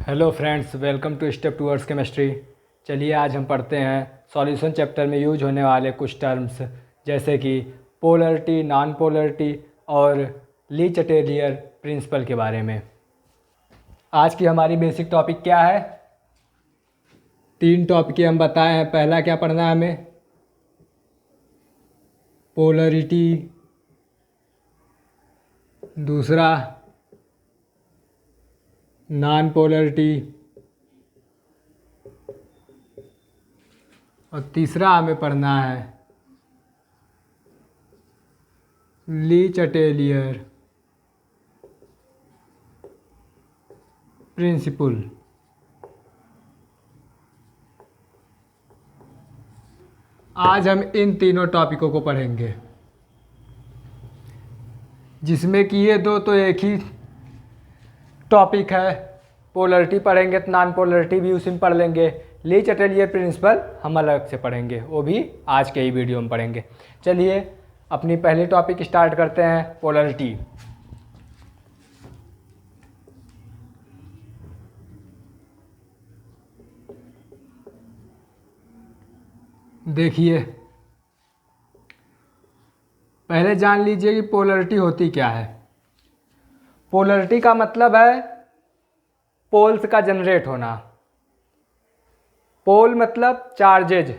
Hello friends, welcome to step towards chemistry. चलिए आज हम पढ़ते हैं सॉल्यूशन चैप्टर में यूज होने वाले कुछ टर्म्स जैसे कि पोलरिटी, नॉन पोलरिटी और ली चटेलियर प्रिंसिपल के बारे में। आज की हमारी बेसिक टॉपिक क्या है? 3 टॉपिक हम बताए हैं। पहला क्या पढ़ना है हमें? पोलरिटी। दूसरा नॉन पोलरिटी और तीसरा हमें पढ़ना है ली चटेलियर प्रिंसिपल। आज हम इन तीनों टॉपिकों को पढ़ेंगे, जिसमें कि ये दो तो एक ही टॉपिक है। पोलरिटी पढ़ेंगे तो नॉन पोलरिटी भी उसी में पढ़ लेंगे। ली चटेलियर प्रिंसिपल हम अलग से पढ़ेंगे, वो भी आज के ही वीडियो में पढ़ेंगे। चलिए अपनी पहली टॉपिक स्टार्ट करते हैं, पोलरिटी। देखिए, पहले जान लीजिए कि पोलरिटी होती क्या है। पोलरिटी का मतलब है पोल्स का जनरेट होना। पोल मतलब चार्जेज,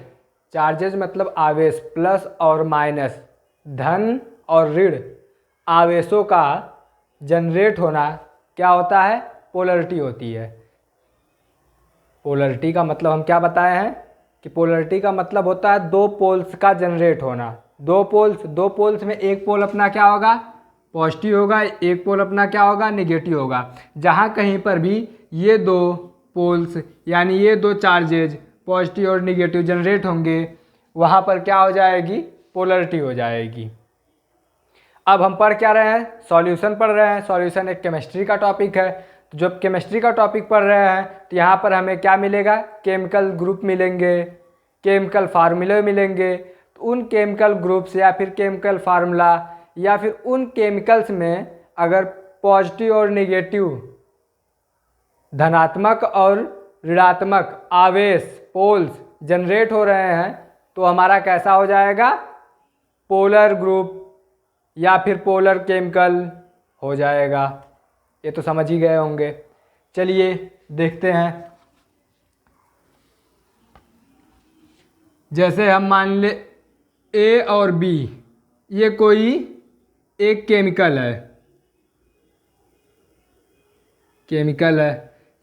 चार्जेज मतलब आवेश, प्लस और माइनस, धन और ऋण आवेशों का जनरेट होना क्या होता है? पोलरिटी होती है। पोलरिटी का मतलब हम क्या बताए हैं कि पोलरिटी का मतलब होता है दो पोल्स का जनरेट होना। दो पोल्स में एक पोल अपना क्या होगा? पॉजिटिव होगा, एक पोल अपना क्या होगा? नेगेटिव होगा। जहाँ कहीं पर भी ये दो पोल्स यानी ये दो चार्जेज पॉजिटिव और नेगेटिव जनरेट होंगे, वहाँ पर क्या हो जाएगी? पोलरिटी हो जाएगी। अब हम पढ़ क्या रहे हैं? सॉल्यूशन पढ़ रहे हैं। सॉल्यूशन एक केमिस्ट्री का टॉपिक है। तो जब केमिस्ट्री का टॉपिक पढ़ रहे हैं तो यहाँ पर हमें क्या मिलेगा? केमिकल ग्रुप मिलेंगे, केमिकल फार्मूले मिलेंगे। तो उन केमिकल ग्रुप्स या फिर केमिकल फार्मूला या फिर उन केमिकल्स में अगर पॉजिटिव और नेगेटिव, धनात्मक और ऋणात्मक आवेश पोल्स जनरेट हो रहे हैं तो हमारा कैसा हो जाएगा? पोलर ग्रुप या फिर पोलर केमिकल हो जाएगा। ये तो समझ ही गए होंगे। चलिए देखते हैं। जैसे हम मान ले ए और बी, ये कोई एक केमिकल है,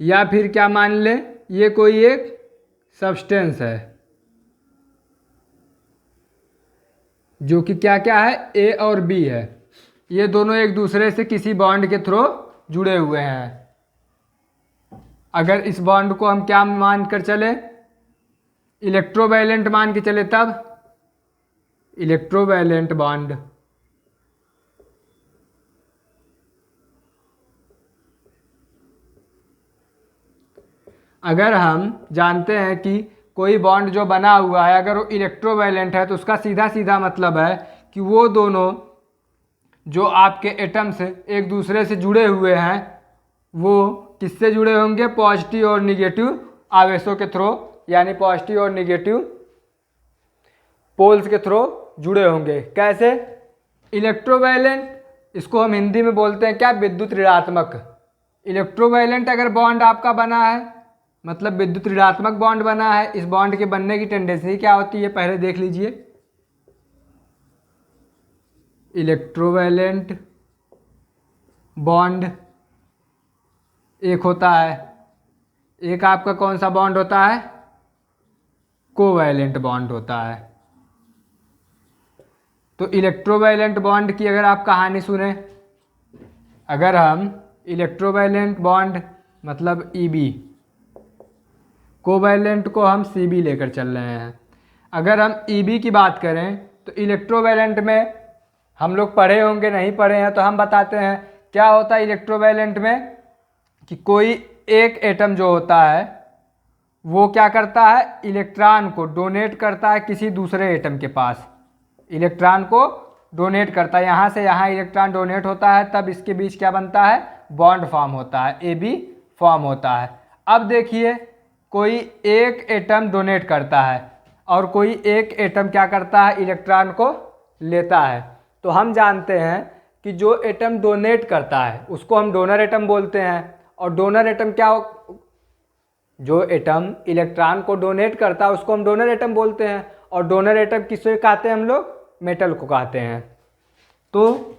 या फिर क्या मान ले, ये कोई एक सब्सटेंस है, जो कि क्या क्या है? ए और बी है। ये दोनों एक दूसरे से किसी बॉन्ड के थ्रू जुड़े हुए हैं। अगर इस बॉन्ड को हम क्या मान कर चले? इलेक्ट्रोवैलेंट मान के चले, तब इलेक्ट्रोवैलेंट बॉन्ड। अगर हम जानते हैं कि कोई बॉन्ड जो बना हुआ है अगर वो इलेक्ट्रोवैलेंट है तो उसका सीधा सीधा मतलब है कि वो दोनों जो आपके एटम्स एक दूसरे से जुड़े हुए हैं वो किससे जुड़े होंगे? पॉजिटिव और निगेटिव आवेशों के थ्रू, यानी पॉजिटिव और निगेटिव पोल्स के थ्रू जुड़े होंगे। कैसे? इलेक्ट्रोवैलेंट, इसको हम हिंदी में बोलते हैं क्या? विद्युत ऋणात्मक। इलेक्ट्रोवैलेंट अगर बॉन्ड आपका बना है मतलब विद्युत ऋणात्मक बॉन्ड बना है। इस बॉन्ड के बनने की टेंडेंसी क्या होती है? पहले देख लीजिए। इलेक्ट्रोवैलेंट बॉन्ड एक होता है, एक आपका कौन सा बॉन्ड होता है? कोवैलेंट बॉन्ड होता है। तो इलेक्ट्रोवैलेंट बॉन्ड की अगर आप कहानी सुने, अगर हम इलेक्ट्रोवैलेंट बॉन्ड मतलब Eb, कोवैलेंट को हम Cb लेकर चल रहे हैं। अगर हम Eb की बात करें तो इलेक्ट्रोवैलेंट में हम लोग पढ़े होंगे, नहीं पढ़े हैं तो हम बताते हैं क्या होता है इलेक्ट्रोवैलेंट में। कि कोई एक एटम जो होता है वो क्या करता है? इलेक्ट्रॉन को डोनेट करता है किसी दूसरे एटम के पास। इलेक्ट्रॉन को डोनेट करता है, यहाँ से यहाँ इलेक्ट्रॉन डोनेट होता है, तब इसके बीच क्या बनता है? बॉन्ड फॉर्म होता है, AB फॉर्म होता है। अब देखिए, कोई एक एटम डोनेट करता है और कोई एक एटम क्या करता है, इलेक्ट्रॉन को लेता है। तो हम जानते हैं कि जो एटम डोनेट करता है उसको हम डोनर एटम बोलते हैं, और डोनर एटम क्या हो, जो एटम इलेक्ट्रॉन को डोनेट करता है उसको हम डोनर एटम बोलते हैं। और डोनर एटम किससे कहते हैं हम लोग, मेटल को कहते हैं। तो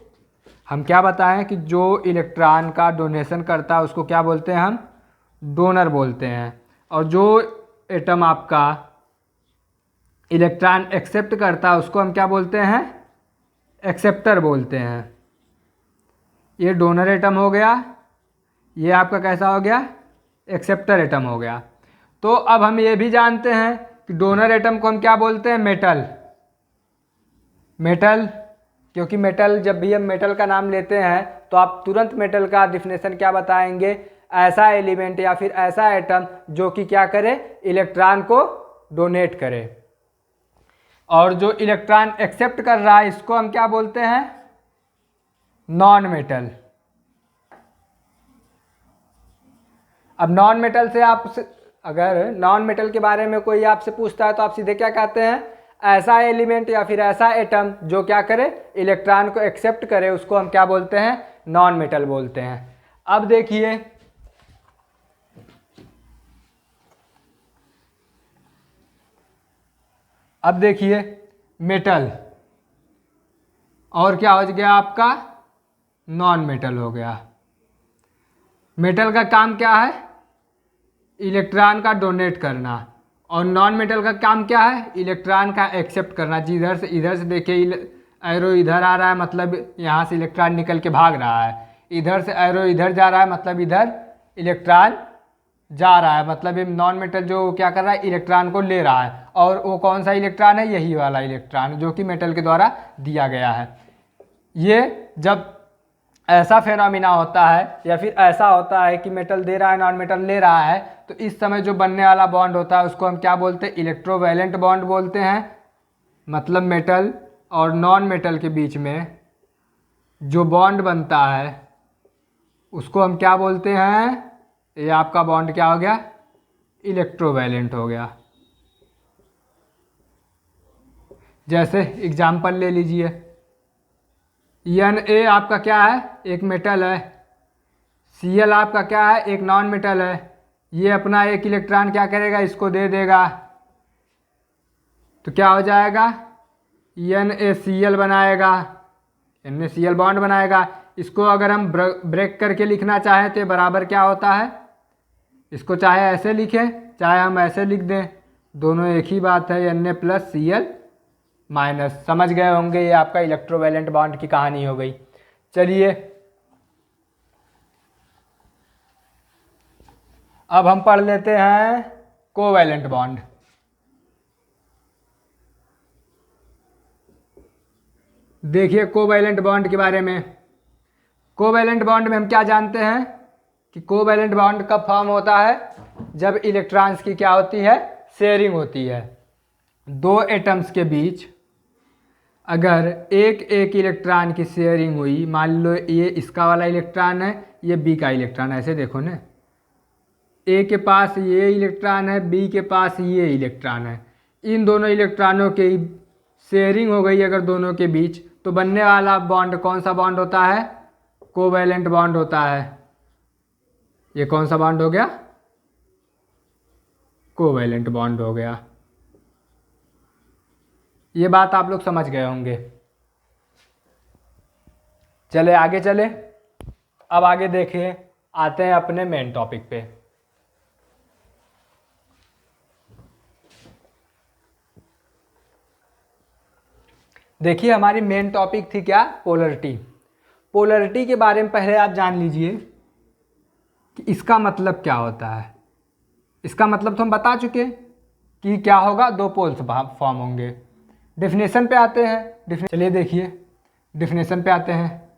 हम क्या बताएं कि जो इलेक्ट्रॉन का डोनेशन करता है उसको क्या बोलते हैं, हम डोनर बोलते हैं। और जो एटम आपका इलेक्ट्रॉन एक्सेप्ट करता है उसको हम क्या बोलते हैं, एक्सेप्टर बोलते हैं। ये डोनर एटम हो गया, ये आपका कैसा हो गया, एक्सेप्टर एटम हो गया। तो अब हम ये भी जानते हैं कि डोनर एटम को हम क्या बोलते हैं, मेटल। मेटल, क्योंकि मेटल, जब भी हम मेटल का नाम लेते हैं तो आप तुरंत मेटल का डिफिनेशन क्या बताएंगे, ऐसा एलिमेंट या फिर ऐसा एटम जो कि क्या करे, इलेक्ट्रॉन को डोनेट करे। और जो इलेक्ट्रॉन एक्सेप्ट कर रहा है इसको हम क्या बोलते हैं, नॉन मेटल। अब नॉन मेटल से आप, अगर नॉन मेटल के बारे में कोई आपसे पूछता है तो आप सीधे क्या कहते हैं, ऐसा एलिमेंट या फिर ऐसा एटम जो क्या करे, इलेक्ट्रॉन को एक्सेप्ट करे, उसको हम क्या बोलते हैं, नॉन मेटल बोलते हैं। अब देखिए, मेटल और क्या हो गया आपका, नॉन मेटल हो गया। मेटल का काम क्या है, इलेक्ट्रॉन का डोनेट करना, और नॉन मेटल का काम क्या है, इलेक्ट्रॉन का एक्सेप्ट करना। इधर से देखिए एरो इधर आ रहा है, मतलब यहाँ से इलेक्ट्रॉन निकल के भाग रहा है, इधर से एरो इधर जा रहा है, मतलब इधर इलेक्ट्रॉन जा रहा है, मतलब ये नॉन मेटल जो क्या कर रहा है, इलेक्ट्रॉन को ले रहा है। और वो कौन सा इलेक्ट्रॉन है, यही वाला इलेक्ट्रॉन जो कि मेटल के द्वारा दिया गया है। ये जब ऐसा फेनोमिना होता है या फिर ऐसा होता है कि मेटल दे रहा है, नॉन मेटल ले रहा है, तो इस समय जो बनने वाला बॉन्ड होता है उसको हम क्या बोलते हैं, इलेक्ट्रोवैलेंट बॉन्ड बोलते हैं। मतलब मेटल और नॉन मेटल के बीच में जो बॉन्ड बनता है उसको हम क्या बोलते हैं, ये आपका बॉन्ड क्या हो गया, इलेक्ट्रोवैलेंट हो गया। जैसे एग्जाम्पल ले लीजिए, Na आपका क्या है, एक मेटल है, Cl आपका क्या है, एक नॉन मेटल है। ये अपना एक इलेक्ट्रॉन क्या करेगा, इसको दे देगा, तो क्या हो जाएगा, NaCl बनाएगा, NaCl बॉन्ड बनाएगा। इसको अगर हम ब्रेक करके लिखना चाहें तो ये बराबर क्या होता है, इसको चाहे ऐसे लिखें चाहे हम ऐसे लिख दें, दोनों एक ही बात है, Na+Cl-। समझ गए होंगे, ये आपका इलेक्ट्रोवैलेंट बॉन्ड की कहानी हो गई। चलिए अब हम पढ़ लेते हैं कोवैलेंट बॉन्ड। देखिए कोवैलेंट बॉन्ड के बारे में, कोवैलेंट बॉन्ड में हम क्या जानते हैं कि कोवैलेंट बॉन्ड कब फॉर्म होता है, जब इलेक्ट्रॉन्स की क्या होती है, शेयरिंग होती है। दो एटम्स के बीच अगर एक एक इलेक्ट्रॉन की शेयरिंग हुई, मान लो ये इसका वाला इलेक्ट्रॉन है, ये बी का इलेक्ट्रॉन, ऐसे देखो ना, ए के पास ये इलेक्ट्रॉन है, बी के पास ये इलेक्ट्रॉन है, इन दोनों इलेक्ट्रॉनों की शेयरिंग हो गई अगर दोनों के बीच, तो बनने वाला बॉन्ड कौन सा बॉन्ड होता है, कोवैलेंट बॉन्ड होता है। ये कौन सा बॉन्ड हो गया, कोवैलेंट बॉन्ड हो गया। ये बात आप लोग समझ गए होंगे। चले आगे चले, अब आगे देखिए, आते हैं अपने मेन टॉपिक पे। देखिए हमारी मेन टॉपिक थी क्या, पोलरिटी। पोलरिटी के बारे में पहले आप जान लीजिए कि इसका मतलब क्या होता है। इसका मतलब तो हम बता चुके कि क्या होगा, दो पोल्स फॉर्म होंगे। डेफिनेशन पे आते हैं, चलिए देखिए डेफिनेशन पे आते हैं।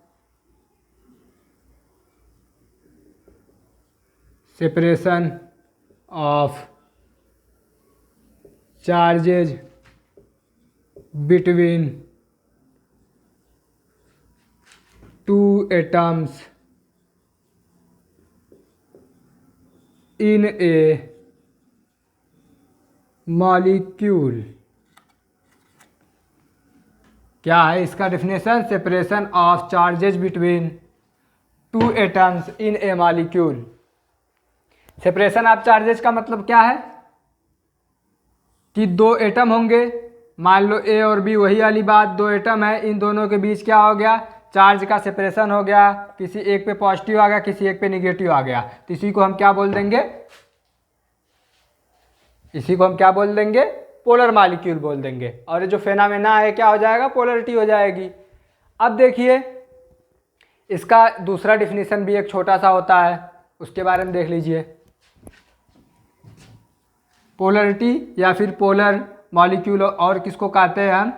Separation of charges between two atoms in A molecule. क्या है इसका definition? Separation of charges between two atoms in A molecule. Separation of charges का मतलब क्या है कि दो एटम होंगे, मान लो ए और बी, वही वाली बात, दो एटम है, इन दोनों के बीच क्या हो गया? चार्ज का सेपरेशन हो गया, किसी एक पे पॉजिटिव आ गया, किसी एक पे निगेटिव आ गया, तो इसी को हम क्या बोल देंगे? इसी को हम क्या बोल देंगे? पोलर मॉलिक्यूल बोल देंगे। और ये जो फेनामेना है क्या हो जाएगा? पोलरिटी हो जाएगी। अब देखिए इसका दूसरा डिफिनीशन भी एक छोटा सा होता है, उसके बारे में देख लीजिए। पोलरिटी या फिर पोलर मॉलिक्यूल और किसको कहते हैं हम?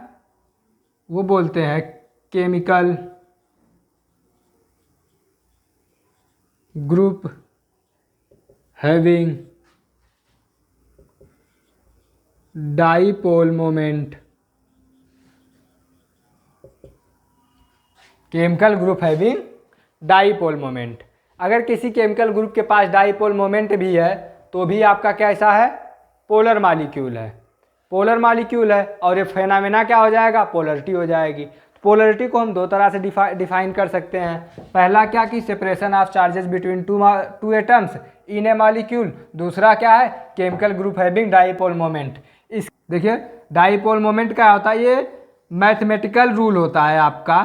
वो बोलते हैं chemical group having dipole moment. Chemical group having dipole moment. अगर किसी केमिकल ग्रुप के पास डाईपोल मोमेंट भी है तो भी आपका कैसा है? पोलर मॉलिक्यूल है। पोलर मॉलिक्यूल है और ये फेनामेना क्या हो जाएगा? पोलरिटी हो जाएगी। पोलरिटी को हम दो तरह से डिफाइन कर सकते हैं। पहला क्या कि separation of charges between two atoms in A molecule. दूसरा क्या है? Chemical group having dipole moment. इस देखिए डाईपोल मोमेंट क्या होता है? ये मैथमेटिकल रूल होता है आपका,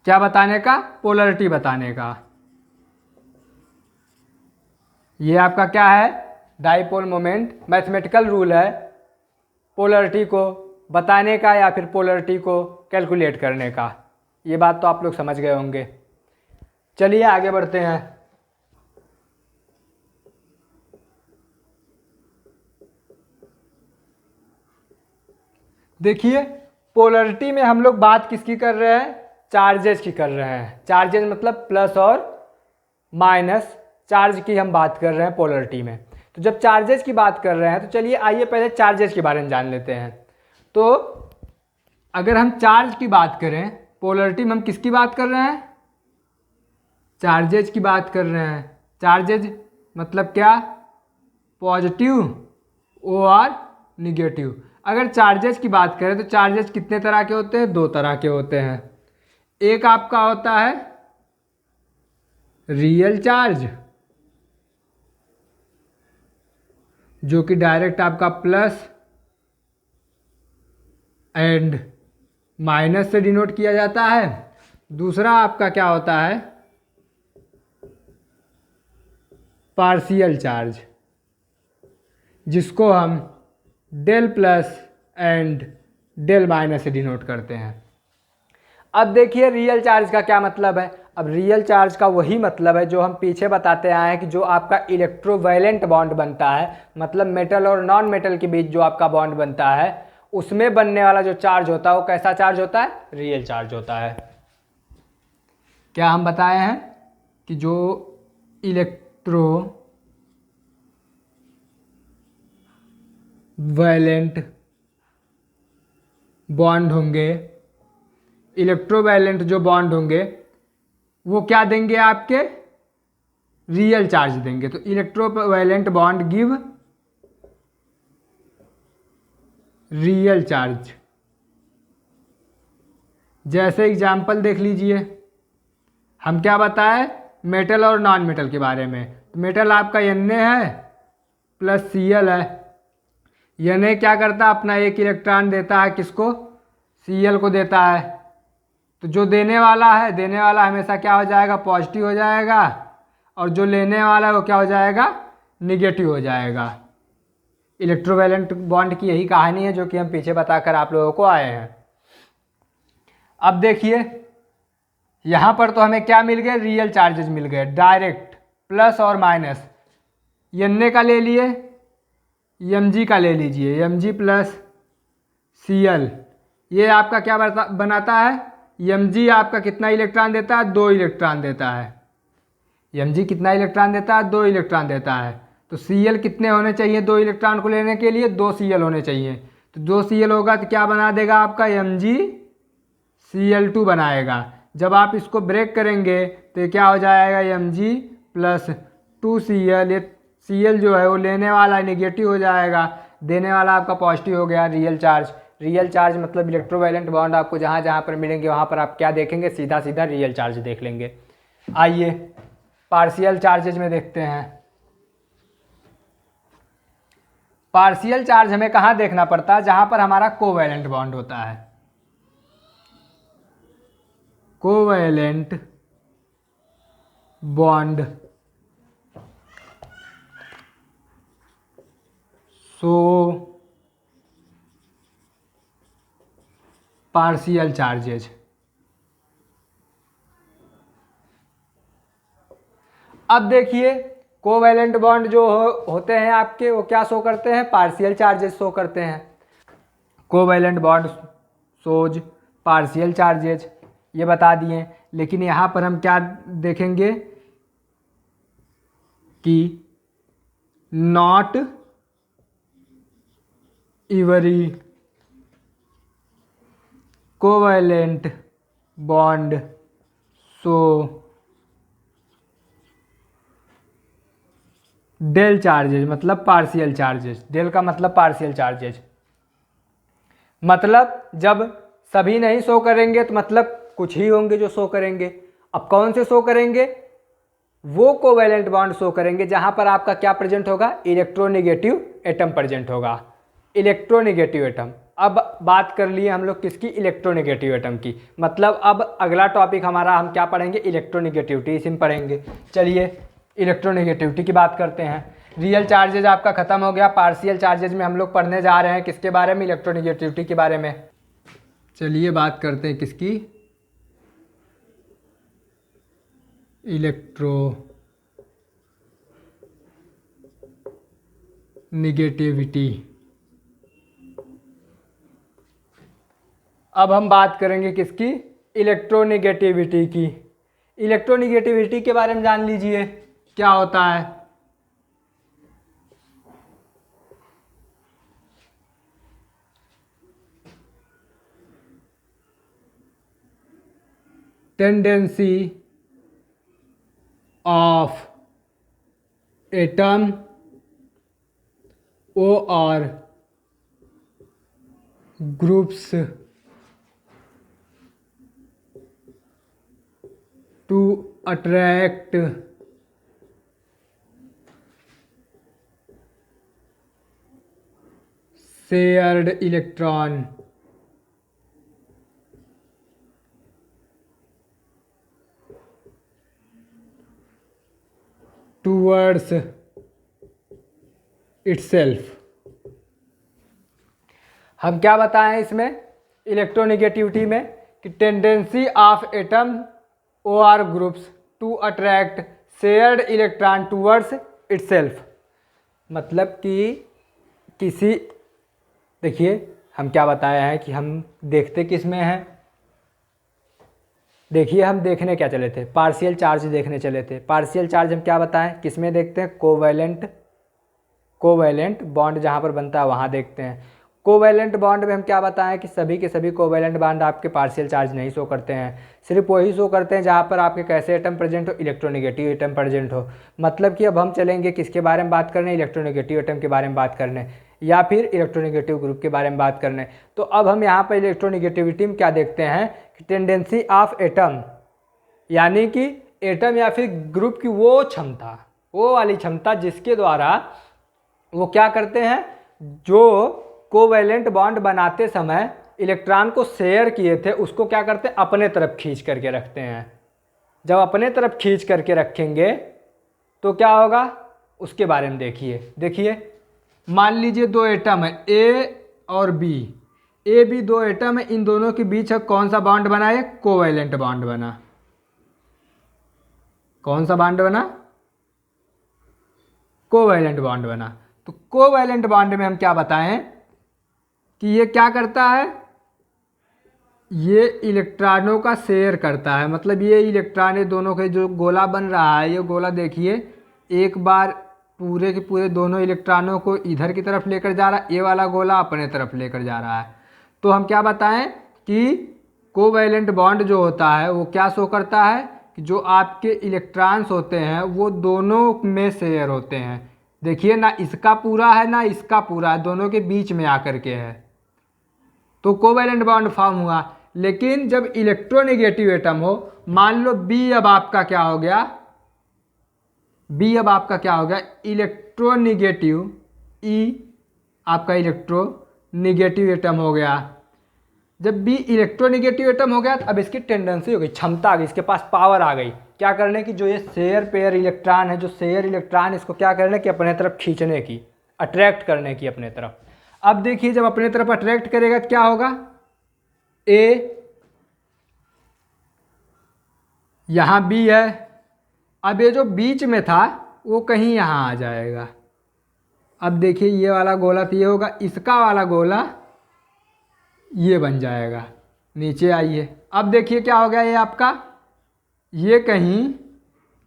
क्या बताने का? पोलरिटी बताने का। ये आपका क्या है? डाईपोल मोमेंट मैथमेटिकल रूल है पोलरिटी को बताने का या फिर पोलरिटी को कैलकुलेट करने का। ये बात तो आप लोग समझ गए होंगे। चलिए आगे बढ़ते हैं। देखिए पोलरिटी में हम लोग बात किसकी कर रहे हैं? चार्जेस की कर रहे हैं। चार्जेस मतलब प्लस और माइनस चार्ज की हम बात कर रहे हैं पोलरिटी में। तो जब चार्जेस की बात कर रहे हैं तो चलिए आइए पहले चार्जेस के बारे में जान लेते हैं। तो अगर हम चार्ज की बात करें, पोलरिटी में हम किसकी बात कर रहे हैं? चार्जेज की बात कर रहे हैं। चार्जेज मतलब क्या? पॉजिटिव और निगेटिव। अगर चार्जेस की बात करें तो चार्जेस कितने तरह के होते हैं? दो तरह के होते हैं। एक आपका होता है रियल चार्ज, जो कि डायरेक्ट आपका प्लस एंड माइनस से डिनोट किया जाता है। दूसरा आपका क्या होता है? पार्शियल चार्ज, जिसको हम del plus and del minus से डिनोट करते हैं। अब देखिए रियल चार्ज का क्या मतलब है। अब रियल चार्ज का वही मतलब है जो हम पीछे बताते आए हैं कि जो आपका इलेक्ट्रोवायलेंट बॉन्ड बनता है, मतलब मेटल और नॉन मेटल के बीच जो आपका बॉन्ड बनता है, उसमें बनने वाला जो चार्ज होता है वो कैसा चार्ज होता है? रियल चार्ज होता है। क्या हम बताए हैं कि जो इलेक्ट्रोवायलेंट बॉन्ड होंगे, इलेक्ट्रोवायलेंट जो बॉन्ड होंगे वो क्या देंगे? आपके रियल चार्ज देंगे। तो इलेक्ट्रोवायलेंट बॉन्ड गिव रियल चार्ज। जैसे एग्जाम्पल देख लीजिए, हम क्या बताए मेटल और नॉन मेटल के बारे में। तो मेटल आपका Na है प्लस Cl है। Na क्या करता है? अपना एक इलेक्ट्रॉन देता है किसको? Cl को देता है। तो जो देने वाला है, देने वाला हमेशा क्या हो जाएगा? पॉजिटिव हो जाएगा, और जो लेने वाला है वो क्या हो जाएगा? निगेटिव हो जाएगा। इलेक्ट्रोवैलेंट बॉन्ड की यही कहानी है जो कि हम पीछे बताकर आप लोगों को आए हैं। अब देखिए यहाँ पर तो हमें क्या मिल गए? रियल चार्जेस मिल गए डायरेक्ट, प्लस और माइनस। Na का ले लिए, Mg का ले लीजिए, Mg प्लस Cl। ये आपका क्या बनाता है? Mg आपका कितना इलेक्ट्रॉन देता है? 2 इलेक्ट्रॉन देता है। Mg कितना इलेक्ट्रॉन देता है? 2 इलेक्ट्रॉन देता है। तो Cl कितने होने चाहिए 2 इलेक्ट्रॉन को लेने के लिए? 2 Cl होने चाहिए। तो 2 Cl होगा तो क्या बना देगा आपका? MgCl2 बनाएगा। जब आप इसको ब्रेक करेंगे तो क्या हो जाएगा? Mg प्लस 2Cl, ये Cl जो है वो लेने वाला नेगेटिव हो जाएगा, देने वाला आपका पॉजिटिव हो गया। रियल चार्ज, रियल चार्ज मतलब इलेक्ट्रोवैलेंट बॉन्ड आपको जहाँ जहाँ पर मिलेंगे वहाँ पर आप क्या देखेंगे, सीधा सीधा रियल चार्ज देख लेंगे। आइए पार्शियल चार्जेज में देखते हैं। पार्शियल चार्ज हमें कहाँ देखना पड़ता है, जहाँ पर हमारा कोवैलेंट बॉन्ड होता है। Covalent bond so partial charges. अब देखिए कोवैलेंट बॉन्ड जो होते हैं आपके वो क्या शो करते हैं, पार्शियल चार्जेस शो करते हैं। Covalent bond shows partial charges, ये बता दिए। लेकिन यहाँ पर हम क्या देखेंगे कि not every covalent bond show del charges, मतलब पार्शियल चार्जेज। डेल का मतलब पार्शियल चार्जेज, मतलब जब सभी नहीं शो करेंगे तो मतलब कुछ ही होंगे जो शो करेंगे। अब कौन से शो करेंगे, वो कोवैलेंट बॉन्ड शो करेंगे जहां पर आपका क्या प्रेजेंट होगा, इलेक्ट्रोनेगेटिव एटम प्रेजेंट होगा। Electronegative atom. अब बात कर लिए हम लोग किसकी, इलेक्ट्रोनेगेटिव एटम की। मतलब अब अगला टॉपिक हमारा हम क्या पढ़ेंगे, इलेक्ट्रोनेगेटिविटी, इसी में पढ़ेंगे। चलिए इलेक्ट्रोनेगेटिविटी की बात करते हैं। रियल चार्जेज आपका खत्म हो गया, पार्शियल चार्जेज में हम लोग पढ़ने जा रहे हैं किसके बारे में, इलेक्ट्रोनेगेटिविटी के बारे में। चलिए बात करते हैं किसकी, इलेक्ट्रोनेगेटिविटी। अब हम बात करेंगे किसकी, इलेक्ट्रोनेगेटिविटी की। इलेक्ट्रोनेगेटिविटी के बारे में जान लीजिए क्या होता है। टेंडेंसी ऑफ एटम और groups to attract shared electron towards itself. हम क्या बताएं इसमें इलेक्ट्रोनेगेटिविटी में कि टेंडेंसी ऑफ एटम और groups to attract shared electron towards itself. मतलब कि किसी, देखिए हम क्या बताए हैं कि हम देखते किस में हैं, देखिए हम देखने क्या चले थे, पार्शियल चार्ज देखने चले थे। पार्शियल चार्ज हम क्या बताएं किस में देखते हैं, कोवैलेंट बॉन्ड जहाँ पर बनता है वहाँ देखते हैं। कोवैलेंट बॉन्ड में हम क्या बताएं कि सभी के सभी कोवैलेंट बॉन्ड आपके पार्शियल चार्ज नहीं शो करते हैं, सिर्फ वही शो करते हैं जहाँ पर आपके कैसे एटम प्रेजेंट हो, इलेक्ट्रोनेगेटिव एटम प्रेजेंट हो। मतलब कि अब हम चलेंगे किसके बारे में बात करने, इलेक्ट्रोनेगेटिव एटम के बारे में बात करने या फिर इलेक्ट्रोनेगेटिव ग्रुप के बारे में बात करने। तो अब हम यहाँ पर इलेक्ट्रोनेगेटिविटी में क्या देखते हैं कि टेंडेंसी ऑफ एटम, यानी कि एटम या फिर ग्रुप की वो क्षमता, वो वाली क्षमता जिसके द्वारा वो क्या करते हैं, जो कोवैलेंट बॉन्ड बनाते समय इलेक्ट्रॉन को शेयर किए थे उसको क्या करते हैं, अपने तरफ खींच करके रखते हैं। जब अपने तरफ खींच करके रखेंगे तो क्या होगा उसके बारे में देखिए मान लीजिए दो एटम है ए और बी, ए बी दो एटम है, इन दोनों के बीच कौन सा बॉन्ड बना है, कोवैलेंट बॉन्ड बना। कौन सा बॉन्ड बना, कोवैलेंट बॉन्ड बना। तो कोवैलेंट बॉन्ड में हम क्या बताएं कि ये क्या करता है, ये इलेक्ट्रॉनों का शेयर करता है। मतलब ये इलेक्ट्रॉन, ये दोनों के जो गोला बन रहा है, ये गोला देखिए एक बार पूरे के पूरे दोनों इलेक्ट्रॉनों को इधर की तरफ लेकर जा रहा है, ये वाला गोला अपने तरफ लेकर जा रहा है। तो हम क्या बताएं कि कोवैलेंट बॉन्ड जो होता है वो क्या शो करता है कि जो आपके इलेक्ट्रॉन्स होते हैं वो दोनों में शेयर होते हैं। देखिए ना इसका पूरा है ना इसका पूरा है, दोनों के बीच में आकर के है, तो कोवैलेंट बॉन्ड फॉर्म हुआ। लेकिन जब इलेक्ट्रोनेगेटिव एटम हो, मान लो बी अब आपका क्या हो गया, बी अब आपका क्या हो गया, इलेक्ट्रोनेगेटिव, ई आपका इलेक्ट्रोनेगेटिव एटम हो गया। जब बी इलेक्ट्रोनेगेटिव एटम हो गया तो अब इसकी टेंडेंसी हो गई, क्षमता आ गई, इसके पास पावर आ गई क्या करने की, जो ये शेयर पेयर इलेक्ट्रॉन है, जो शेयर इलेक्ट्रॉन इसको क्या करने की, अपने तरफ खींचने की, अट्रैक्ट करने की अपने तरफ। अब देखिए जब अपने तरफ अट्रैक्ट करेगा तो क्या होगा, ए यहाँ बी है, अब ये जो बीच में था वो कहीं यहाँ आ जाएगा। अब देखिए ये वाला गोला तो ये होगा, इसका वाला गोला ये बन जाएगा। नीचे आइए, अब देखिए क्या हो गया, ये आपका ये कहीं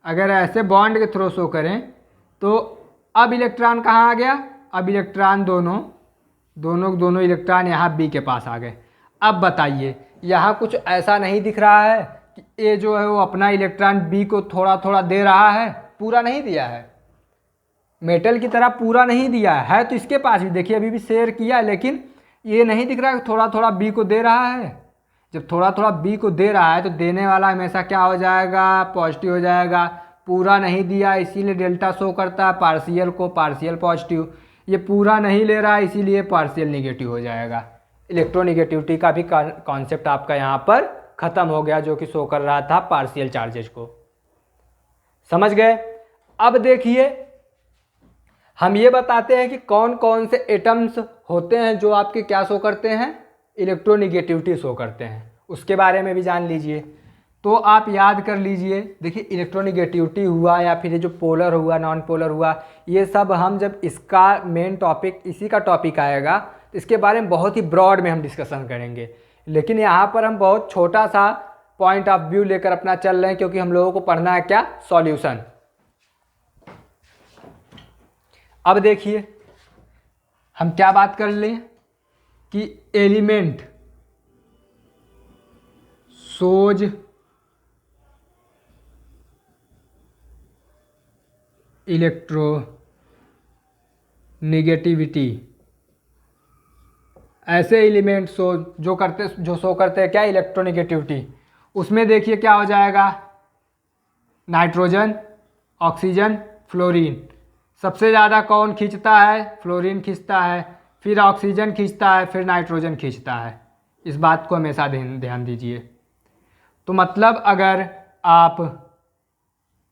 अगर ऐसे बॉन्ड के थ्रू शो करें तो अब इलेक्ट्रॉन कहाँ आ गया, अब इलेक्ट्रॉन दोनों इलेक्ट्रॉन यहाँ बी के पास आ गए। अब बताइए यहाँ कुछ ऐसा नहीं दिख रहा है कि ए जो है वो अपना इलेक्ट्रॉन बी को थोड़ा थोड़ा दे रहा है, पूरा नहीं दिया है, मेटल की तरह पूरा नहीं दिया है तो इसके पास भी देखिए अभी भी शेयर किया, लेकिन ये नहीं दिख रहा है थोड़ा थोड़ा बी को दे रहा है। जब थोड़ा थोड़ा बी को दे रहा है तो देने वाला हमेशा क्या हो जाएगा, पॉजिटिव हो जाएगा। पूरा नहीं दिया इसीलिए डेल्टा शो करता है पार्शियल को, पार्शियल पॉजिटिव। ये पूरा नहीं ले रहा है इसीलिए पार्शियल निगेटिव हो जाएगा। इलेक्ट्रोनिगेटिविटी का भी कॉन्सेप्ट आपका यहाँ पर ख़त्म हो गया, जो कि शो कर रहा था पार्शियल चार्जेस को। समझ गए। अब देखिए हम ये बताते हैं कि कौन कौन से एटम्स होते हैं जो आपके क्या शो करते हैं, इलेक्ट्रोनिगेटिविटी शो करते हैं, उसके बारे में भी जान लीजिए। तो आप याद कर लीजिए, देखिए इलेक्ट्रोनिगेटिविटी हुआ या फिर ये जो पोलर हुआ, नॉन पोलर हुआ, ये सब हम जब इसका मेन टॉपिक इसी का टॉपिक आएगा तो इसके बारे में बहुत ही ब्रॉड में हम डिस्कशन करेंगे। लेकिन यहाँ पर हम बहुत छोटा सा पॉइंट ऑफ व्यू लेकर अपना चल रहे हैं, क्योंकि हम लोगों को पढ़ना है क्या, सॉल्यूशन। अब देखिए हम क्या बात कर लें कि एलिमेंट सोज इलेक्ट्रोनिगेटिविटी, ऐसे एलिमेंट जो शो करते हैं क्या, इलेक्ट्रोनिगेटिविटी। उसमें देखिए क्या हो जाएगा, नाइट्रोजन, ऑक्सीजन, फ्लोरीन। सबसे ज़्यादा कौन खींचता है, फ्लोरीन खींचता है, फिर ऑक्सीजन खींचता है, फिर नाइट्रोजन खींचता है। इस बात को हमेशा ध्यान दीजिए। तो मतलब अगर आप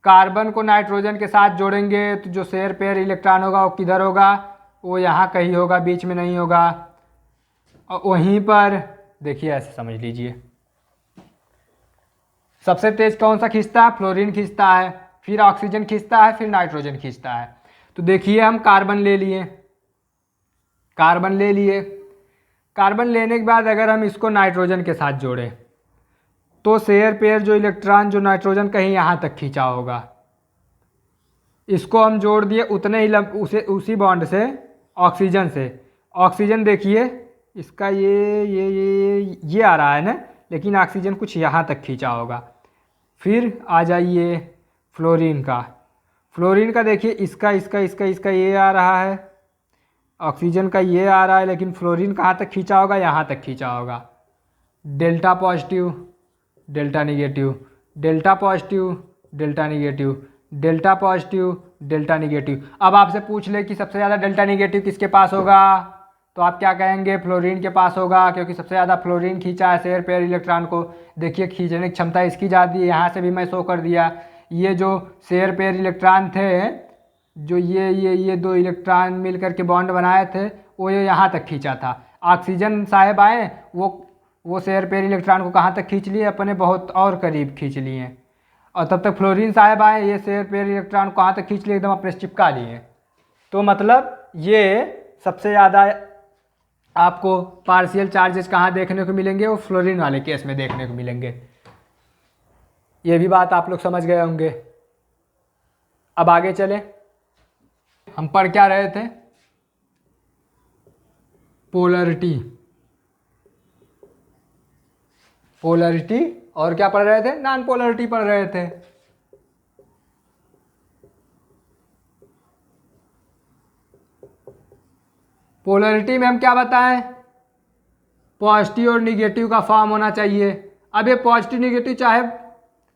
कार्बन को नाइट्रोजन के साथ जोड़ेंगे तो जो शेयर पेयर इलेक्ट्रॉन होगा वो किधर होगा, वो यहाँ कहीं होगा, बीच में नहीं होगा। और वहीं पर देखिए ऐसे समझ लीजिए, सबसे तेज कौन सा खींचता है, फ्लोरीन खींचता है, फिर ऑक्सीजन खींचता है, फिर नाइट्रोजन खींचता है। तो देखिए हम कार्बन ले लिए, कार्बन लेने के बाद अगर हम इसको नाइट्रोजन के साथ जोड़ें तो शेयर पेयर जो इलेक्ट्रॉन जो नाइट्रोजन कहीं यहाँ तक खींचा होगा, इसको हम जोड़ दिए उतने ही उसी बॉन्ड से ऑक्सीजन से। ऑक्सीजन देखिए इसका ये आ रहा है ना, लेकिन ऑक्सीजन कुछ यहाँ तक खींचा होगा। फिर आ जाइए फ्लोरीन का देखिए इसका ये आ रहा है, ऑक्सीजन का ये आ रहा है, लेकिन फ्लोरीन कहाँ तक खींचा होगा, यहाँ तक खींचा होगा। Delta positive, delta negative, delta positive, delta negative, delta positive, delta negative. अब आपसे पूछ ले कि सबसे ज़्यादा डेल्टा निगेटिव किसके पास होगा, तो आप क्या कहेंगे, फ्लोरीन के पास होगा, क्योंकि सबसे ज़्यादा फ्लोरीन खींचा है शेयर पेयर इलेक्ट्रॉन को। देखिए खींचने की क्षमता इसकी ज़्यादा है, यहाँ से भी मैं शो कर दिया। ये जो शेयर पेयर इलेक्ट्रॉन थे, जो ये दो इलेक्ट्रॉन मिल करके बॉन्ड बनाए थे, वो ये यहाँ तक खींचा था। ऑक्सीजन साहेब आए, वो शेयर पेयर इलेक्ट्रॉन को कहाँ तक खींच लिए, अपने बहुत और करीब खींच लिए। और तब तक फ्लोरीन साहब आए, ये शेयर पेयर इलेक्ट्रॉन को कहाँ तक खींच लिए, एकदम अपने चिपका लिए। तो मतलब ये सबसे ज़्यादा आपको पार्शियल चार्जेस कहाँ देखने को मिलेंगे, वो फ्लोरीन वाले केस में देखने को मिलेंगे। ये भी बात आप लोग समझ गए होंगे। अब आगे चलें, हम पढ़ क्या रहे थे, पोलरिटी और क्या पढ़ रहे थे? नॉन पोलरिटी पढ़ रहे थे। पोलरिटी में हम क्या बताएं? पॉजिटिव और निगेटिव का फॉर्म होना चाहिए। अब ये पॉजिटिव निगेटिव चाहे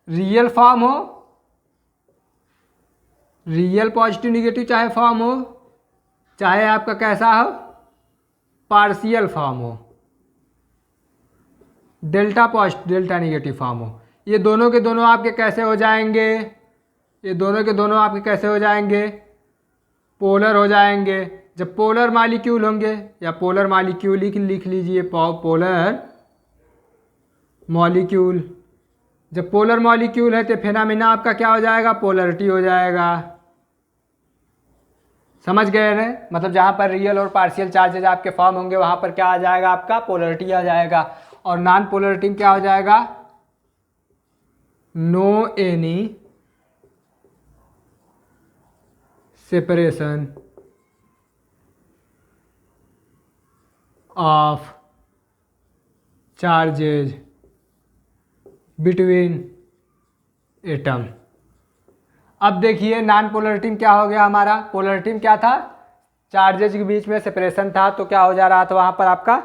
रियल फॉर्म हो, रियल पॉजिटिव निगेटिव चाहे फॉर्म हो, चाहे आपका कैसा हो, पार्शियल फॉर्म हो, delta positive delta negative form हो, ये दोनों के दोनों आपके कैसे हो जाएंगे? ये दोनों के दोनों आपके कैसे हो जाएंगे? पोलर हो जाएंगे। जब पोलर मॉलिक्यूल होंगे, या पोलर मॉलिक्यूल लिख लीजिए, पोलर मॉलिक्यूल। जब पोलर मॉलिक्यूल है तो फेनामिना आपका क्या हो जाएगा? पोलरिटी हो जाएगा। समझ गए ना? मतलब जहाँ पर रियल और पार्शियल चार्जेज आपके फॉर्म होंगे वहाँ पर क्या आ जाएगा? आपका पोलरिटी आ जाएगा। और नॉन पोलरिटी में क्या हो जाएगा? No any separation of charges between atom. अब देखिए नॉन पोलरिटी में क्या हो गया हमारा? पोलरिटी में क्या था? चार्जेज के बीच में सेपरेशन था, तो क्या हो जा रहा था वहाँ पर आपका?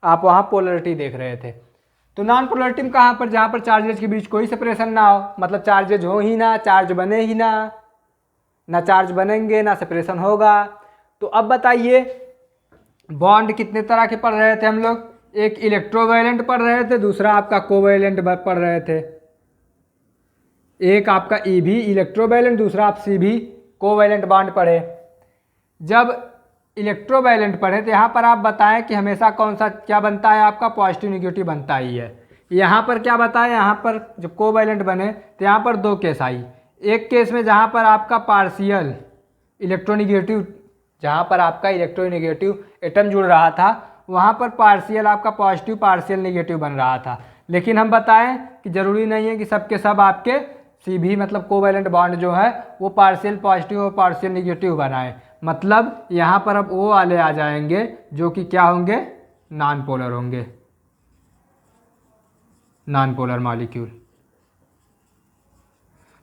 आप वहाँ पोलरिटी देख रहे थे। तो नॉन पोलरिटी में कहाँ पर? जहाँ पर चार्जेज के बीच कोई सेपरेशन ना हो, मतलब चार्जेज हो ही ना, चार्ज बने ही ना चार्ज बनेंगे ना सेपरेशन होगा। तो अब बताइए बॉन्ड कितने तरह के पढ़ रहे थे हम लोग? एक इलेक्ट्रोवैलेंट पढ़ रहे थे, दूसरा आपका कोवैलेंट पढ़ रहे थे। एक आपका ई भी इलेक्ट्रोवैलेंट, दूसरा आप सी भी कोवैलेंट बॉन्ड पढ़े। जब इलेक्ट्रोवैलेंट पढ़े तो यहाँ पर आप बताएं कि हमेशा कौन सा क्या बनता है? आपका पॉजिटिव निगेटिव बनता ही है। यहाँ पर क्या बताएं? यहाँ पर जब कोवैलेंट बने तो यहाँ पर दो केस आई। एक केस में जहाँ पर आपका पार्शियल इलेक्ट्रोनिगेटिव, जहाँ पर आपका इलेक्ट्रोनिगेटिव एटम जुड़ रहा था, वहाँ पर पार्शियल आपका पॉजिटिव पार्शियल निगेटिव बन रहा था। लेकिन हम बताएं कि ज़रूरी नहीं है कि सब के सब आपके सी भी मतलब कोवैलेंट बॉन्ड जो है वो पार्शियल पॉजिटिव और पार्शियल निगेटिव बनाए। मतलब यहाँ पर अब वो वाले आ जाएंगे जो कि क्या होंगे? नॉन पोलर होंगे, नॉन पोलर मॉलिक्यूल।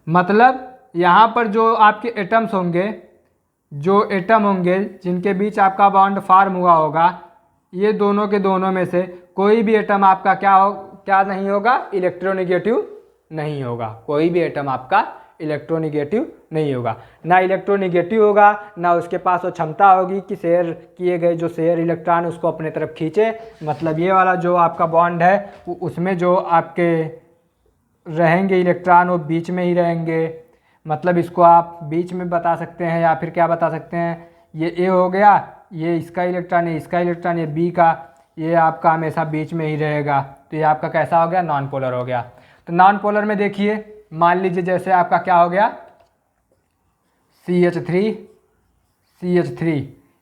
मतलब यहाँ पर जो आपके एटम्स होंगे, जो एटम होंगे जिनके बीच आपका बॉन्ड फॉर्म हुआ होगा, ये दोनों के दोनों में से कोई भी एटम आपका क्या नहीं होगा? इलेक्ट्रोनिगेटिव नहीं होगा। कोई भी एटम आपका इलेक्ट्रोनिगेटिव नहीं होगा। ना इलेक्ट्रोनिगेटिव होगा, ना उसके पास वो क्षमता होगी कि शेयर किए गए जो शेयर इलेक्ट्रॉन उसको अपने तरफ खींचे। मतलब ये वाला जो आपका बॉन्ड है उसमें जो आपके रहेंगे इलेक्ट्रॉन वो बीच में ही रहेंगे। मतलब इसको आप बीच में बता सकते हैं, या फिर क्या बता सकते हैं? ये ए हो गया, ये इसका इलेक्ट्रॉन है, इसका इलेक्ट्रॉन, ये बी का, ये आपका हमेशा बीच में ही रहेगा। तो ये आपका कैसा हो गया? नॉन पोलर हो गया। तो नॉन पोलर में देखिए, मान लीजिए जैसे आपका क्या हो गया? CH3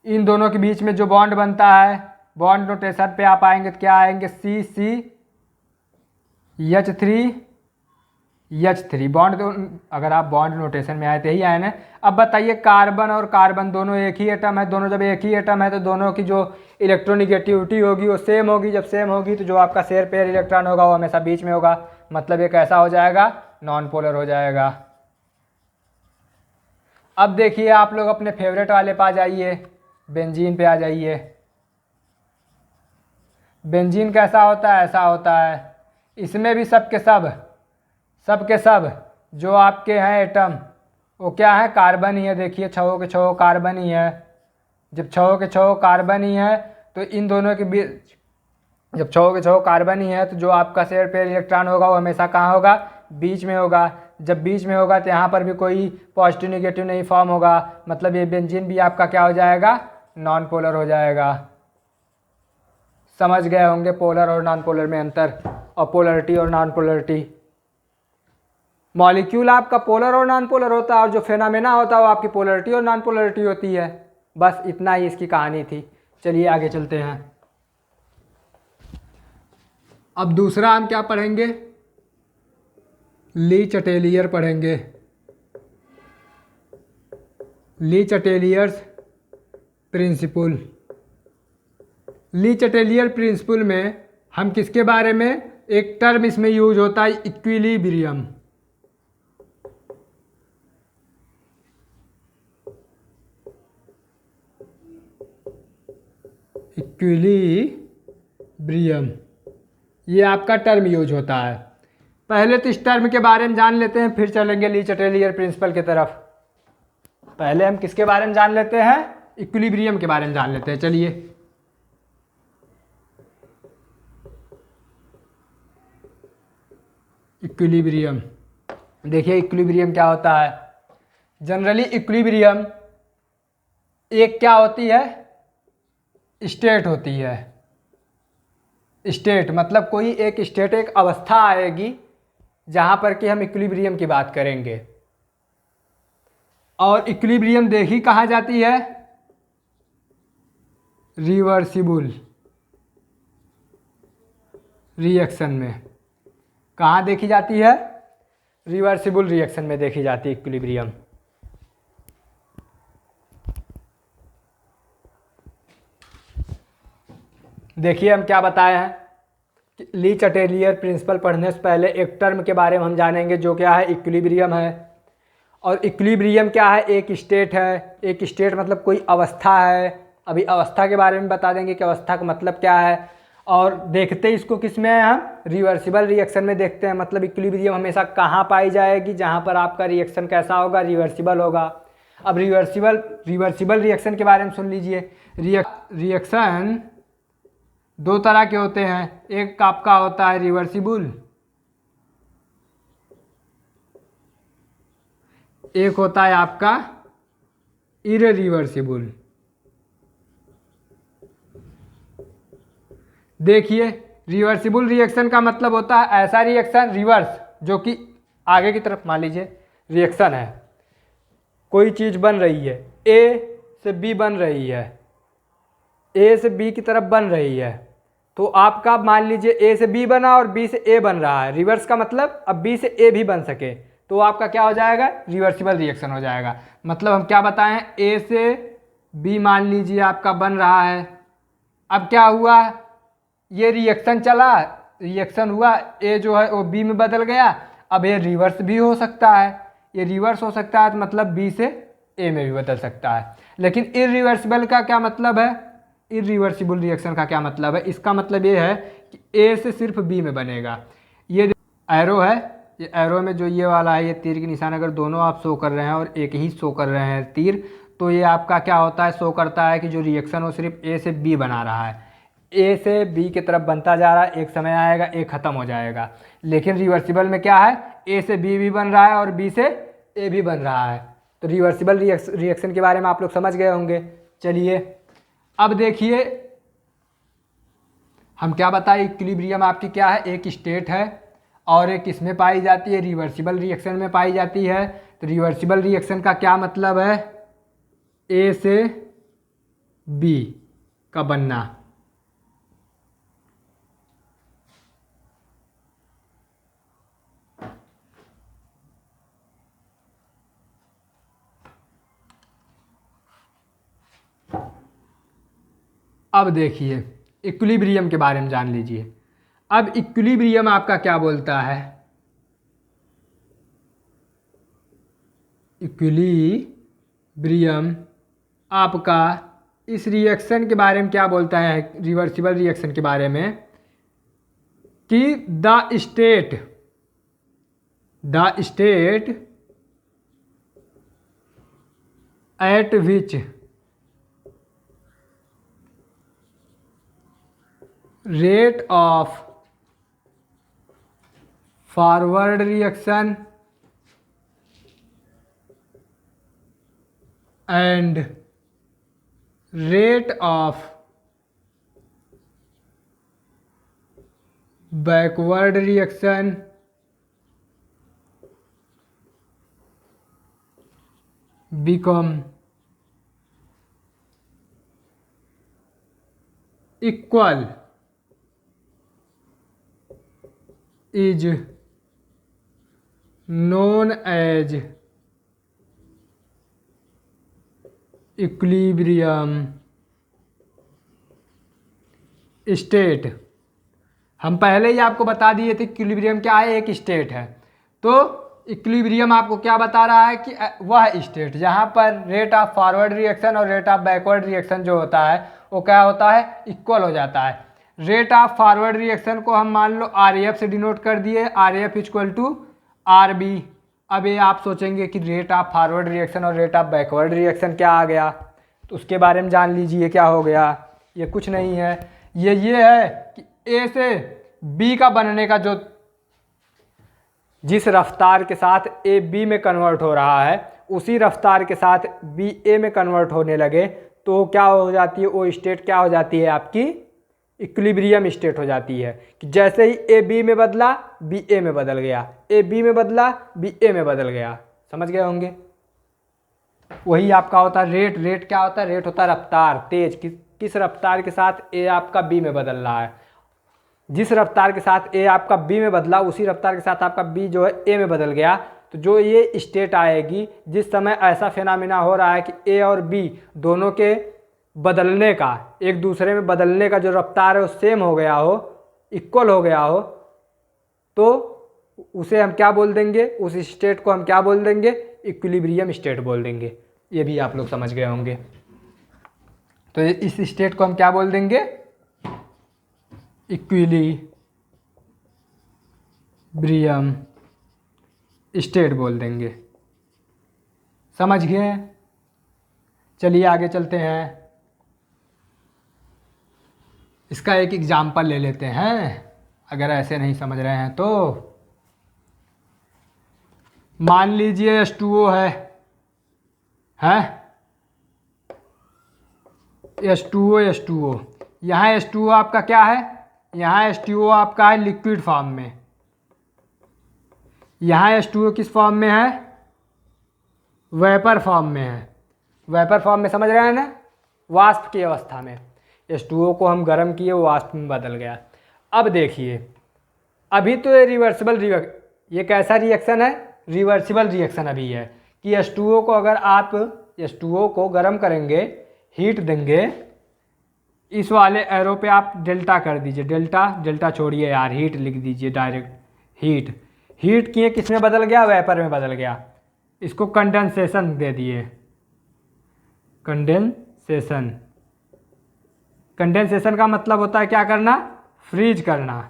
इन दोनों के बीच में जो बॉन्ड बनता है, बॉन्ड नोटेशन पे आप आएंगे तो क्या आएंगे? CH3 bond. अगर आप बॉन्ड नोटेशन में आए तो यही आए ना। अब बताइए कार्बन और कार्बन दोनों एक ही एटम है। दोनों जब एक ही एटम है तो दोनों की जो इलेक्ट्रोनिगेटिविटी होगी वो सेम होगी। जब सेम होगी तो जो आपका शेयर पेयर इलेक्ट्रॉन होगा वो हमेशा बीच में होगा। मतलब ये कैसा हो जाएगा? नॉन पोलर हो जाएगा। अब देखिए आप लोग अपने फेवरेट वाले पे आ जाइए, बेंजीन पे आ जाइए। बेंजीन कैसा होता है? ऐसा होता है। इसमें भी सब के सब जो आपके हैं एटम वो क्या है? कार्बन ही है। देखिए छहों के छहों कार्बन ही है। जब छहों के छहों कार्बन ही है तो इन दोनों के बीच, जब छहों के छहों कार्बन ही है तो जो आपका शेयर पेयर इलेक्ट्रॉन होगा वो हमेशा कहाँ होगा? बीच में होगा। जब बीच में होगा तो यहाँ पर भी कोई पॉजिटिव निगेटिव नहीं फॉर्म होगा। मतलब ये बेंजीन भी आपका क्या हो जाएगा? नॉन पोलर हो जाएगा। समझ गए होंगे पोलर और नॉन पोलर में अंतर, और पोलरिटी और नॉन पोलरिटी। मॉलिक्यूल आपका पोलर और नॉन पोलर होता है, और जो फेनामेना होता है वो आपकी पोलरिटी और नॉन पोलरिटी होती है। बस इतना ही इसकी कहानी थी। चलिए आगे चलते हैं। अब दूसरा हम क्या पढ़ेंगे? ली चटेलियर पढ़ेंगे। ली चटेलियर्स प्रिंसिपल। ली चटेलियर प्रिंसिपल में हम किसके बारे में? एक टर्म इसमें यूज होता है इक्विलिब्रियम। इक्विलिब्रियम, ये आपका टर्म यूज होता है। पहले तो इस टर्म के बारे में जान लेते हैं, फिर चलेंगे ली चटेलियर प्रिंसिपल की तरफ। पहले हम किसके बारे में जान लेते हैं? इक्विलिब्रियम के बारे में जान लेते हैं। चलिए, इक्विलिब्रियम देखिए, इक्विलिब्रियम क्या होता है। जनरली इक्विलिब्रियम एक क्या होती है? स्टेट होती है। स्टेट मतलब कोई एक स्टेट, एक अवस्था आएगी जहां पर कि हम इक्विलिब्रियम की बात करेंगे। और इक्विलिब्रियम देखी कहाँ जाती है? रिवर्सिबल रिएक्शन में। कहाँ देखी जाती है? रिवर्सिबल रिएक्शन में देखी जाती है इक्विलिब्रियम। देखिए हम क्या बताए हैं, ली चटेलियर प्रिंसिपल पढ़ने से पहले एक टर्म के बारे में हम जानेंगे जो क्या है? इक्विलिब्रियम है। और इक्विलिब्रियम क्या है? एक स्टेट है। एक स्टेट मतलब कोई अवस्था है। अभी अवस्था के बारे में बता देंगे कि अवस्था का मतलब क्या है। और देखते इसको किस में है? हम रिवर्सिबल रिएक्शन में देखते हैं। मतलब इक्विलिब्रियम हमेशा कहाँ पाई जाएगी? जहाँ पर आपका रिएक्शन कैसा होगा? रिवर्सिबल होगा। अब रिवर्सिबल रिएक्शन के बारे में सुन लीजिए। रिएक्शन दो तरह के होते हैं। एक आपका होता है रिवर्सिबल, एक होता है आपका इररिवर्सिबल। देखिए, रिवर्सिबल रिएक्शन का मतलब होता है ऐसा रिएक्शन रिवर्स, जो कि आगे की तरफ, मान लीजिए रिएक्शन है, कोई चीज़ बन रही है, ए से बी बन रही है, ए से बी की तरफ बन रही है। तो आपका मान लीजिए ए से बी बना और बी से ए बन रहा है। रिवर्स का मतलब अब बी से ए भी बन सके तो आपका क्या हो जाएगा? रिवर्सिबल रिएक्शन हो जाएगा। मतलब हम क्या बताएं, ए से बी मान लीजिए आपका बन रहा है। अब क्या हुआ? ये रिएक्शन चला, रिएक्शन हुआ, ए जो है वो बी में बदल गया। अब ये रिवर्स भी हो सकता है, ये रिवर्स हो सकता है, तो मतलब बी से ए में भी बदल सकता है। लेकिन इरिवर्सिबल का क्या मतलब है? इरिवर्सिबल रिएक्शन का क्या मतलब है? इसका मतलब ये है कि ए से सिर्फ बी में बनेगा। ये एरो है, ये एरो में जो ये वाला है, ये तीर के निशान अगर दोनों आप शो कर रहे हैं और एक ही शो कर रहे हैं तीर, तो ये आपका क्या होता है? शो करता है कि जो रिएक्शन वो सिर्फ ए से बी बना रहा है। ए से बी की तरफ बनता जा रहा है, एक समय आएगा ए ख़त्म हो जाएगा। लेकिन रिवर्सिबल में क्या है? ए से बी भी बन रहा है और बी से ए भी बन रहा है। तो रिवर्सिबल रिएक्शन के बारे में आप लोग समझ गए होंगे। चलिए अब देखिए हम क्या बताएं, इक्विलिब्रियम आपकी क्या है? एक स्टेट है और एक इसमें पाई जाती है, रिवर्सिबल रिएक्शन में पाई जाती है। तो रिवर्सिबल रिएक्शन का क्या मतलब है? ए से बी का बनना। अब देखिए इक्विलिब्रियम के बारे में जान लीजिए। अब इक्विलिब्रियम आपका क्या बोलता है? इक्विलिब्रियम आपका इस रिएक्शन के बारे में क्या बोलता है? रिवर्सिबल रिएक्शन के बारे में कि the state eight which rate of forward reaction and rate of backward reaction become equal is known as equilibrium state. हम पहले ही आपको बता दिए थे इक्विलिब्रियम क्या है, एक स्टेट है। तो इक्विलिब्रियम आपको क्या बता रहा है कि वह स्टेट जहाँ पर रेट ऑफ फॉरवर्ड रिएक्शन और रेट ऑफ बैकवर्ड रिएक्शन जो होता है वो क्या होता है, इक्वल हो जाता है। रेट ऑफ फॉरवर्ड रिएक्शन को हम मान लो RAF से डिनोट कर दिए, RAF इक्वल टू RB। अब ये आप सोचेंगे कि रेट ऑफ फॉरवर्ड रिएक्शन और रेट ऑफ बैकवर्ड रिएक्शन क्या आ गया, तो उसके बारे में जान लीजिए क्या हो गया। ये कुछ नहीं है, ये है कि A से B का बनने का जो जिस रफ्तार के साथ A B में कन्वर्ट हो रहा है उसी रफ्तार के साथ B A में कन्वर्ट होने लगे तो क्या हो जाती है, वो स्टेट क्या हो जाती है, आपकी इक्विलिब्रियम स्टेट हो जाती है। कि जैसे ही A B में बदला B A में बदल गया, A B में बदला B A में बदल गया। समझ गए होंगे। वही आपका होता है रेट। रेट क्या होता है, रेट होता है रफ्तार, तेज, किस रफ्तार के साथ A आपका B में बदल रहा है। जिस रफ्तार के साथ A आपका B में बदला उसी रफ्तार के साथ आपका B जो है A में बदल गया। तो जो ये स्टेट आएगी जिस समय ऐसा फिनोमेना हो रहा है कि A और B दोनों के बदलने का, एक दूसरे में बदलने का जो रफ्तार है वो सेम हो गया हो, इक्वल हो गया हो, तो उसे हम क्या बोल देंगे, उस स्टेट को हम क्या बोल देंगे, इक्विलिब्रियम स्टेट बोल देंगे। ये भी आप लोग समझ गए होंगे। तो इस स्टेट को हम क्या बोल देंगे, इक्विलिब्रियम स्टेट बोल देंगे। समझ गए। चलिए आगे चलते हैं। इसका एक एग्जाम्पल ले लेते हैं, अगर ऐसे नहीं समझ रहे हैं तो। मान लीजिए H2O है H2O। यहाँ H2O आपका क्या है, यहाँ H2O आपका है लिक्विड फॉर्म में। यहाँ H2O किस फॉर्म में है, वेपर फॉर्म में है। वेपर फॉर्म में समझ रहे हैं ना, वाष्प की अवस्था में। H2O को हम गर्म किए, वो वाष्प में बदल गया। अब देखिए, अभी तो ये रिवर्सिबल ये कैसा रिएक्शन है, रिवर्सिबल रिएक्शन अभी है कि H2O को अगर आप H2O को गर्म करेंगे, हीट देंगे, इस वाले एरो पे आप डेल्टा कर दीजिए, डेल्टा छोड़िए यार, हीट लिख दीजिए डायरेक्ट। हीट किए किस में बदल गया, वेपर में बदल गया। इसको कंडेंसेशन दे दिए, कंडेंसेशन का मतलब होता है क्या करना, फ्रीज करना।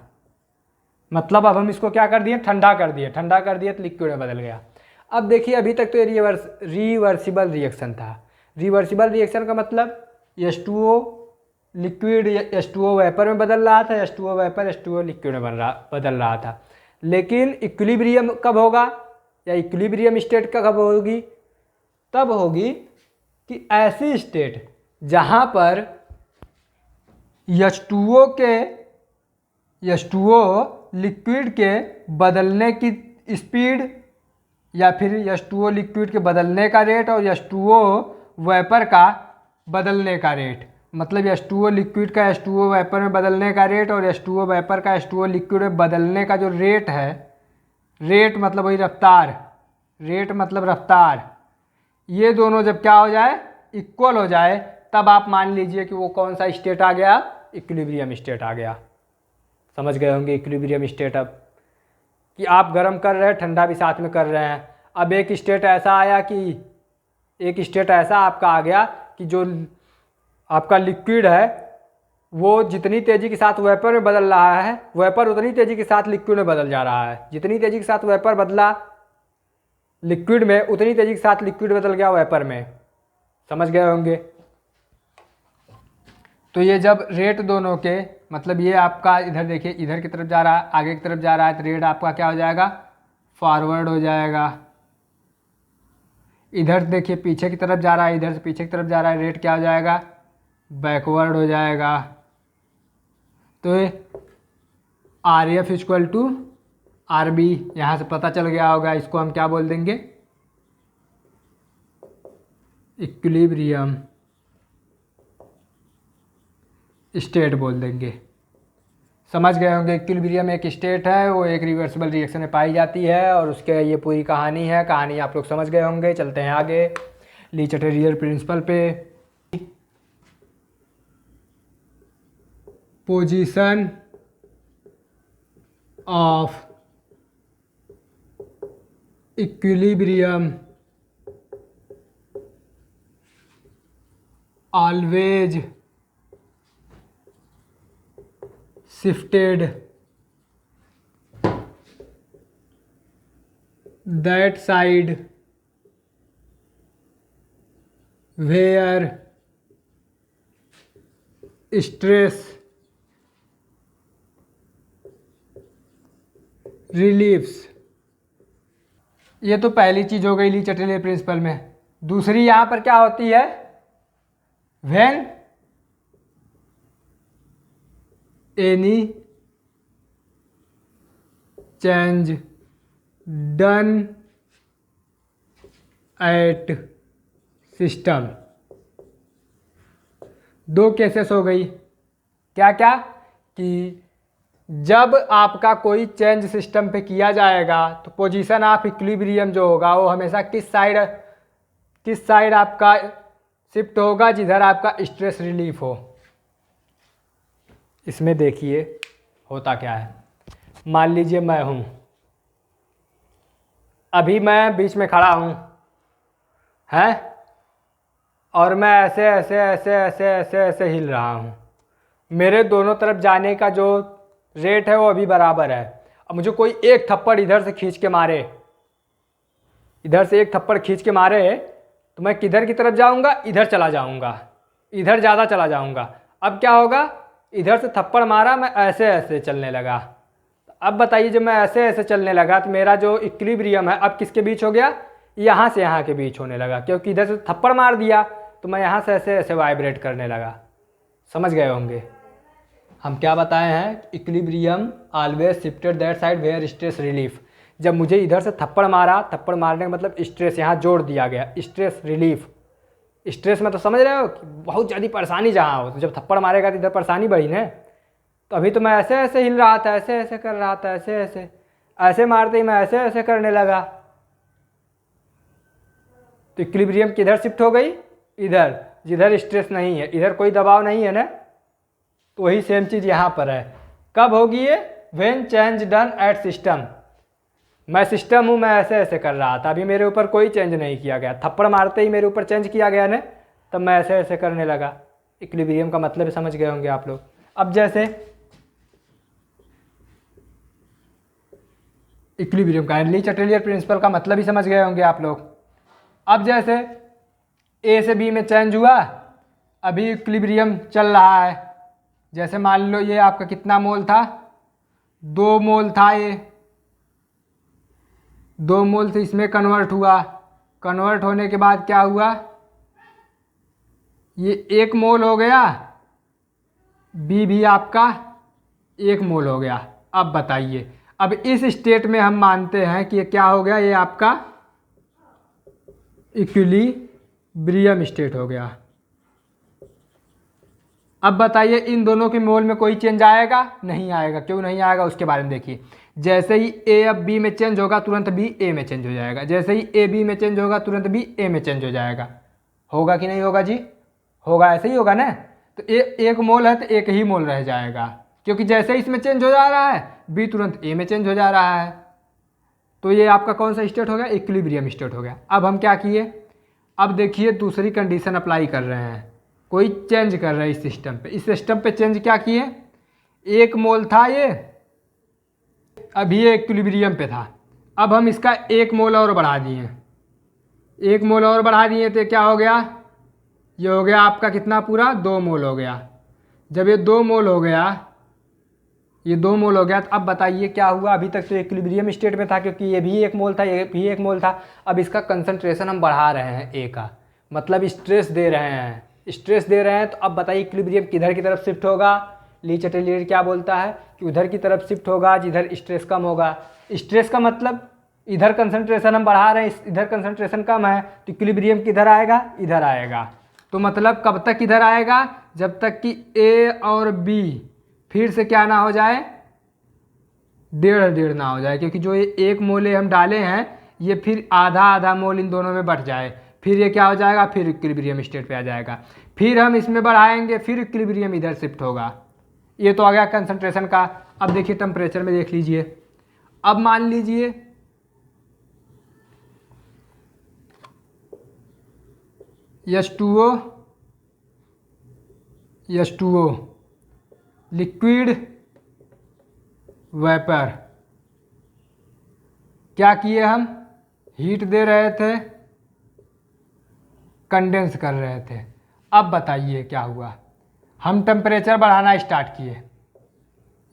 मतलब अब हम इसको क्या कर दिए, ठंडा कर दिए तो लिक्विड में बदल गया। अब देखिए, अभी तक तो ये रिवर्सिबल रिएक्शन था। रिवर्सिबल रिएक्शन का मतलब H2O लिक्विड H2O वेपर में बदल रहा था, H2O वेपर H2O लिक्विड में बदल रहा था। लेकिन इक्विलिब्रियम कब होगा, या इक्विलिब्रियम स्टेट कब होगी, तब होगी कि ऐसी स्टेट जहाँ पर H2O लिक्विड के बदलने की स्पीड, या फिर H2O लिक्विड के बदलने का रेट और H2O वेपर का बदलने का रेट, मतलब H2O लिक्विड का H2O वेपर में बदलने का रेट और H2O वेपर का H2O लिक्विड में बदलने का जो रेट है, रेट मतलब वही रफ्तार, रेट मतलब रफ्तार, ये दोनों जब क्या हो जाए, इक्वल हो जाए, तब आप मान लीजिए कि वो कौन सा स्टेट आ गया, इक्विलिब्रियम स्टेट आ गया। समझ गए होंगे इक्विलिब्रियम स्टेट। अब कि आप गर्म कर रहे हैं, ठंडा भी साथ में कर रहे हैं। अब एक स्टेट ऐसा आया कि एक स्टेट ऐसा आपका आ गया कि जो आपका लिक्विड है वो जितनी तेज़ी के साथ वेपर में बदल रहा है, वेपर उतनी तेज़ी के साथ लिक्विड में बदल जा रहा है। जितनी तेज़ी के साथ वेपर बदला लिक्विड में, उतनी तेज़ी के साथ लिक्विड बदल गया वेपर में। समझ गए होंगे। तो ये जब रेट दोनों के, मतलब ये आपका इधर देखिए, इधर की तरफ जा रहा है, आगे की तरफ जा रहा है, तो रेट आपका क्या हो जाएगा, फॉरवर्ड हो जाएगा। इधर देखिए पीछे की तरफ जा रहा है, इधर से पीछे की तरफ जा रहा है, रेट क्या हो जाएगा, बैकवर्ड हो जाएगा। तो RF इक्वल टू RB यहाँ से पता चल गया होगा। इसको हम क्या बोल देंगे, इक्विलिब्रियम स्टेट बोल देंगे। समझ गए होंगे। इक्विलिब्रियम एक स्टेट है, वो एक रिवर्सिबल रिएक्शन में पाई जाती है, और उसके ये पूरी कहानी है। कहानी आप लोग समझ गए होंगे। चलते हैं आगे ली चटेरियर प्रिंसिपल पे। Position of equilibrium always shifted that side where stress reliefs। ये तो पहली चीज हो गई ली चटेलियर प्रिंसिपल में। दूसरी यहां पर क्या होती है, when any change done at system। दो केसेस हो गई, क्या क्या कि जब आपका कोई चेंज सिस्टम पे किया जाएगा तो पोजीशन ऑफ इक्विलिब्रियम जो होगा वो हमेशा किस साइड आपका शिफ्ट होगा, जिधर आपका स्ट्रेस रिलीफ हो। इसमें देखिए होता क्या है, मान लीजिए मैं हूं, अभी मैं बीच में खड़ा हूं हैं, और मैं ऐसे ऐसे ऐसे ऐसे ऐसे ऐसे हिल रहा हूं। मेरे दोनों तरफ जाने का जो रेट है वो अभी बराबर है। अब मुझे कोई एक थप्पड़ इधर से खींच के मारे, इधर से एक थप्पड़ खींच के मारे तो मैं किधर की तरफ जाऊंगा, इधर चला जाऊंगा, इधर ज़्यादा चला जाऊंगा। अब क्या होगा, इधर से थप्पड़ मारा, मैं ऐसे ऐसे चलने लगा। अब बताइए जब मैं ऐसे ऐसे चलने लगा तो मेरा जो इक्विलिब्रियम है अब किसके बीच हो गया, यहाँ से यहाँ के बीच होने लगा, क्योंकि इधर से थप्पड़ मार दिया तो मैं यहाँ से ऐसे ऐसे वाइब्रेट करने लगा। समझ गए होंगे हम क्या बताए हैं, equilibrium always shifted that side where stress relief. जब मुझे इधर से थप्पड़ मारा, थप्पड़ मारने का मतलब स्ट्रेस यहाँ जोड़ दिया गया, स्ट्रेस रिलीफ। स्ट्रेस में तो समझ रहे हो कि बहुत ज़्यादा परेशानी जहाँ हो, तो जब थप्पड़ मारेगा तो इधर परेशानी बढ़ी ना। तो अभी तो मैं ऐसे ऐसे हिल रहा था, ऐसे ऐसे कर रहा था, ऐसे ऐसे ऐसे मारते ही मैं ऐसे ऐसे करने लगा, तो इक्विलिब्रियम किधर शिफ्ट हो गई, इधर, जिधर स्ट्रेस नहीं है, इधर कोई दबाव नहीं है ना। तो वही सेम चीज़ यहाँ पर है। कब होगी ये, when change done at system. मैं सिस्टम हूँ, मैं ऐसे ऐसे कर रहा था, अभी मेरे ऊपर कोई चेंज नहीं किया गया, थप्पड़ मारते ही मेरे ऊपर चेंज किया गया ना, तब मैं ऐसे ऐसे करने लगा। इक्विलिब्रियम का मतलब समझ गए होंगे आप लोग। अब जैसे इक्विलिब्रियम का ली चटेलियर प्रिंसिपल का मतलब ही समझ गए होंगे आप लोग। अब जैसे ए से बी में चेंज हुआ, अभी इक्विलिब्रियम चल रहा है। जैसे मान लो ये आपका कितना मोल था, 2 मोल था, ये 2 मोल से इसमें कन्वर्ट हुआ। कन्वर्ट होने के बाद क्या हुआ, ये 1 मोल हो गया, बी भी आपका 1 मोल हो गया। अब बताइए, अब इस स्टेट में हम मानते हैं कि ये क्या हो गया, ये आपका इक्विलिब्रियम स्टेट हो गया। अब बताइए इन दोनों के मोल में कोई चेंज आएगा, नहीं आएगा। क्यों नहीं आएगा उसके बारे में देखिए। जैसे ही ए अब बी में चेंज होगा तुरंत बी ए में चेंज हो जाएगा, जैसे ही ए बी में चेंज होगा तुरंत बी ए में चेंज हो जाएगा। होगा कि नहीं होगा जी, होगा, ऐसे ही होगा ना। तो एक मोल है तो 1 ही मोल रह जाएगा, क्योंकि जैसे ही इसमें चेंज हो जा रहा है बी तुरंत ए में चेंज हो जा रहा है। तो ये आपका कौन सा स्टेट हो गया, इक्विलिब्रियम स्टेट हो गया। अब हम क्या किए, अब देखिए दूसरी कंडीशन अप्लाई कर रहे हैं, कोई चेंज कर रहा है इस सिस्टम पे। इस सिस्टम पे चेंज क्या किए, 1 मोल था ये, अभी ये इक्विलिब्रियम पे था, अब हम इसका 1 मोल और बढ़ा दिए, 1 मोल और बढ़ा दिए तो क्या हो गया, ये हो गया आपका कितना पूरा 2 मोल हो गया। जब ये 2 मोल हो गया, ये 2 मोल हो गया, तो अब बताइए क्या हुआ। अभी तक तो इक्विलिब्रियम स्टेट में था क्योंकि ये भी 1 मोल था, ये भी 1 मोल था। अब इसका कंसंट्रेशन हम बढ़ा रहे हैं ए का, मतलब स्ट्रेस दे रहे हैं, स्ट्रेस दे रहे हैं। तो अब बताइए इक्विलिब्रियम किधर की तरफ शिफ्ट होगा। ली चटेलियर क्या बोलता है कि उधर की तरफ शिफ्ट होगा जिधर स्ट्रेस कम होगा। स्ट्रेस का मतलब इधर कंसंट्रेशन हम बढ़ा रहे हैं, इधर कंसंट्रेशन कम है, तो इक्विलिब्रियम किधर आएगा, इधर आएगा। तो मतलब कब तक इधर आएगा, जब तक कि ए और बी फिर से क्या ना हो जाए, 1.5 ना हो जाए, क्योंकि जो ये 1 मोले हम डाले हैं ये फिर आधा आधा मोल इन दोनों में बढ़ जाए, फिर ये क्या हो जाएगा, फिर इक्विलिब्रियम स्टेट पे आ जाएगा। फिर हम इसमें बढ़ाएंगे, फिर इक्विलिब्रियम इधर शिफ्ट होगा। ये तो आ गया कंसंट्रेशन का। अब देखिए टेम्परेचर में देख लीजिए, अब मान लीजिए H2O लिक्विड वेपर, क्या किए हम, हीट दे रहे थे, कंडेंस कर रहे थे। अब बताइए क्या हुआ, हम टेम्परेचर बढ़ाना स्टार्ट किए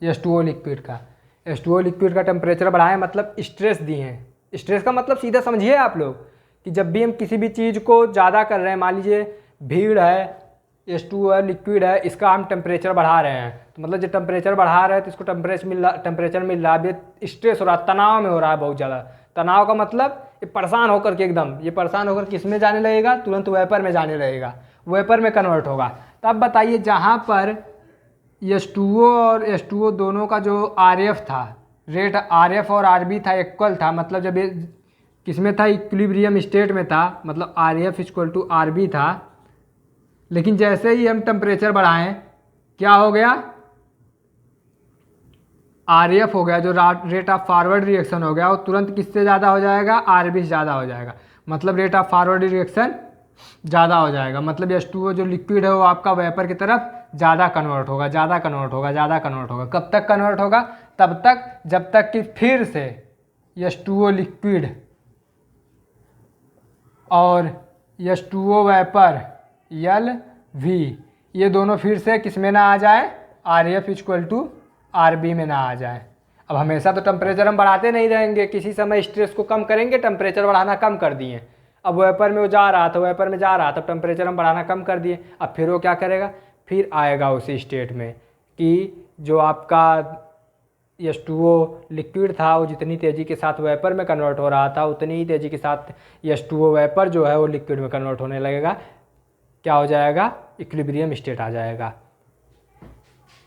H2O लिक्विड का। H2O लिक्विड का टेम्परेचर बढ़ाएं मतलब स्ट्रेस दिए हैं। स्ट्रेस का मतलब सीधा समझिए आप लोग कि जब भी हम किसी भी चीज़ को ज़्यादा कर रहे हैं, मान लीजिए भीड़ है, H2O लिक्विड है, इसका हम टेम्परेचर बढ़ा रहे हैं, तो मतलब जब टेम्परेचर बढ़ा रहे हैं तो इसको टेम्परेचर मिल रहा है, ये स्ट्रेस हो रहा है, तनाव में हो रहा है बहुत ज़्यादा। तनाव का मतलब ये परेशान होकर के एकदम, ये परेशान होकर किस में जाने लगेगा, तुरंत वेपर में जाने लगेगा, वेपर में कन्वर्ट होगा। तब बताइए जहाँ पर H2O और H2O दोनों का जो RF था, रेट RF और RB था, इक्वल था, मतलब जब ये किसमें था, इक्विलिब्रियम स्टेट में था, मतलब RF इक्वल टू RB था। लेकिन जैसे ही हम टेम्परेचर बढ़ाएं, क्या हो गया, RF हो गया, जो रेट ऑफ फॉरवर्ड रिएक्शन हो गया, वो तुरंत किससे ज़्यादा हो जाएगा, RB से ज़्यादा हो जाएगा, मतलब रेट ऑफ फॉरवर्ड रिएक्शन ज़्यादा हो जाएगा। मतलब H2O जो लिक्विड है वो आपका वेपर की तरफ ज़्यादा कन्वर्ट होगा, ज़्यादा कन्वर्ट होगा, ज़्यादा कन्वर्ट होगा। कब तक कन्वर्ट होगा, तब तक जब तक कि फिर से H2O लिक्विड और H2O वेपर LV ये दोनों फिर से किस में ना आ जाए, RF इक्वल टू RB में ना आ जाए। अब हमेशा तो टेम्परेचर हम बढ़ाते नहीं रहेंगे, किसी समय स्ट्रेस को कम करेंगे, टेम्परेचर बढ़ाना कम कर दिए। अब वेपर में वो जा रहा था, वेपर में जा रहा था, टेम्परेचर हम बढ़ाना कम कर दिए। अब फिर वो क्या करेगा, फिर आएगा उसी स्टेट में कि जो आपका H2O लिक्विड था वो जितनी तेज़ी के साथ वेपर में कन्वर्ट हो रहा था, उतनी ही तेज़ी के साथ H2O वेपर जो है वो लिक्विड में कन्वर्ट होने लगेगा। क्या हो जाएगा, इक्विलिब्रियम स्टेट आ जाएगा।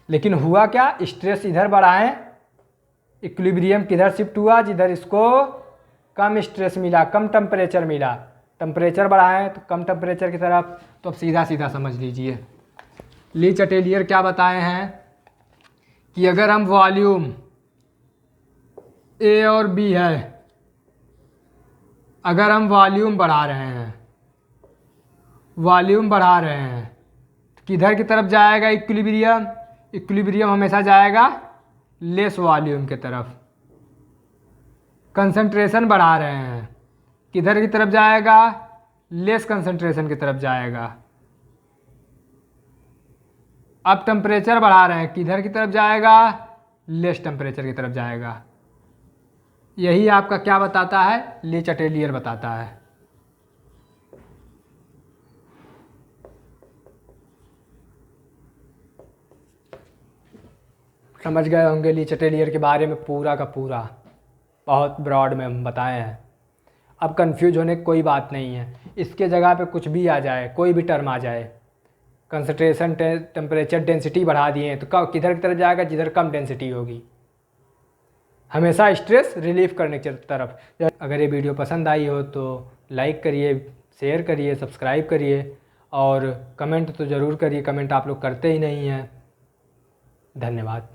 लेकिन हुआ क्या, स्ट्रेस इधर बढ़ाएं, इक्विलिब्रियम किधर शिफ्ट हुआ, जिधर इसको कम स्ट्रेस मिला, कम टेम्परेचर मिला। टेम्परेचर बढ़ाएं तो कम टेम्परेचर की तरफ। तो अब सीधा सीधा समझ लीजिए, ली चटेलियर क्या बताए हैं कि अगर हम वॉल्यूम A और B है, अगर हम वॉल्यूम बढ़ा रहे हैं, वॉल्यूम बढ़ा रहे हैं तो किधर की तरफ जाएगा, इक्विलिब्रियम, इक्विलिब्रियम हमेशा जाएगा लेस वॉल्यूम की तरफ। कंसंट्रेशन बढ़ा रहे हैं, किधर की तरफ जाएगा, लेस कंसंट्रेशन की तरफ जाएगा। अब टेम्परेचर बढ़ा रहे हैं, किधर की तरफ जाएगा, लेस टेम्परेचर की तरफ जाएगा। यही आपका क्या बताता है, ली चटेलियर बताता है। समझ गए होंगे ली चटेलियर के बारे में पूरा का पूरा, बहुत ब्रॉड में हम बताए हैं। अब कंफ्यूज होने की कोई बात नहीं है, इसके जगह पे कुछ भी आ जाए, कोई भी टर्म आ जाए, कंसंट्रेशन टेम्परेचर डेंसिटी बढ़ा दिए तो किधर की तरफ जाएगा, जिधर कम डेंसिटी होगी, हमेशा स्ट्रेस रिलीफ करने की तरफ। अगर ये वीडियो पसंद आई हो तो लाइक करिए, शेयर करिए, सब्सक्राइब करिए और कमेंट तो ज़रूर करिए, कमेंट आप लोग करते ही नहीं हैं। धन्यवाद।